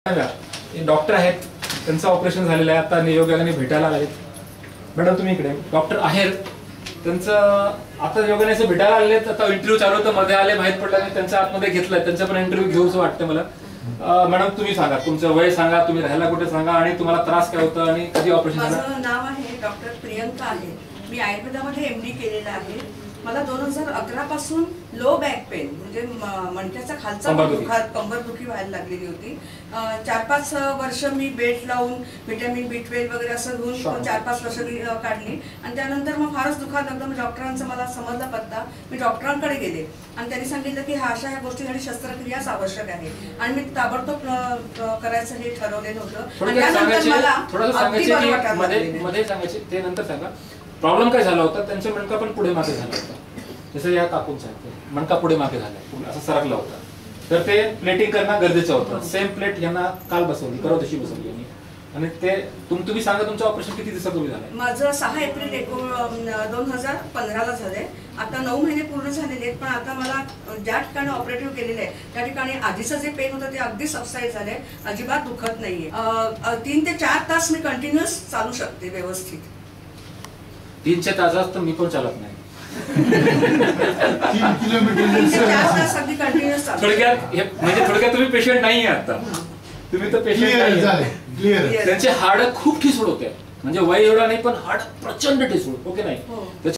Doctor आहेत, त्यांचं operation झालेलं आहे, आता योगाने भेटायला आलेत. मॅडम तुम्ही इकडे डॉक्टर आहेत, त्यांचं आता योगाने भेटायला आलेत. आता इंटरव्ह्यू चालू होतं, मध्ये आले, माहित पडलं नाही, त्यांच्या आतमध्ये घेतलंय, त्यांचा पण इंटरव्ह्यू घेऊच वाटतं मला. मॅडम तुम्ही सांगा, तुमचं वय सांगा, तुम्ही राहायला कुठे सांगा, आणि तुम्हाला त्रास काय होतं आणि कधी ऑपरेशन झालं. माझं नाव आहे डॉक्टर प्रियंका आहे. मी आयुर्वेदामध्ये MD केलेलं आहे. मला 2011 पासून लो बॅक पेन म्हणजे मणक्याचा खालचा कंबरदुखी व्हायला लागलेली होती. 4-5 वर्ष मी बेल्ट लावून व्हिटॅमिन B12 वगैरे असं घेऊन 4-5 वर्ष मी काढली आणि त्यानंतर मग फारच दुखायला लागलं. डॉक्टरांचा मला समजला पत्ता, मी डॉक्टरांकडे गेले आणि त्यांनी सांगितलं की ह्या गोष्टीसाठी शस्त्रक्रियाच आवश्यक आहे आणि मी ताबडतोब करायचं हे ठरवलेलं होतं. आणि त्यानंतर मला अगदी बरं वाटायला मध्ये सांगायचे ते नंतर सांगा. प्रॉब्लेम काय झाला होता, त्यांचा मणका पण पुढे मागे झाला होता. जसं या काकूंचा मणका पुढे मागे झाला, असं सरकला होता, तर ते प्लेटिंग करणं गरजेचं होतं. सेम प्लेट यांना काल बसवली, परवा दिवशी बसवली यांनी. आणि ते तुम्ही सांगा तुमचं ऑपरेशन किती दिवसापूर्वी झालं. माझं 6 एप्रिल 2015 झालंय. आता 9 महिने पूर्ण झालेले आहेत. पण आता मला ज्या ठिकाणी ऑपरेटिव्ह केलेलं आहे त्या ठिकाणी आधीचं जे पेन होतं ते अगदी सबसाईड झालंय, अजिबात दुखत नाहीये. 3 ते 4 तास मी कंटिन्युअस चालू शकते व्यवस्थित. 3 तास तर मी पण चालत नाही. 3 किलोमीटर 4 तास अगदी कंटिन्युअस चालू. थोडक्यात तुम्ही पेशंट नाही आहे आता, तुम्ही तर पेशंट नाही. त्यांचे हाड खूप ठिसूळ होते, म्हणजे वय एवढा नाही पण हाड प्रचंड ठिसूळ. ओके नाही.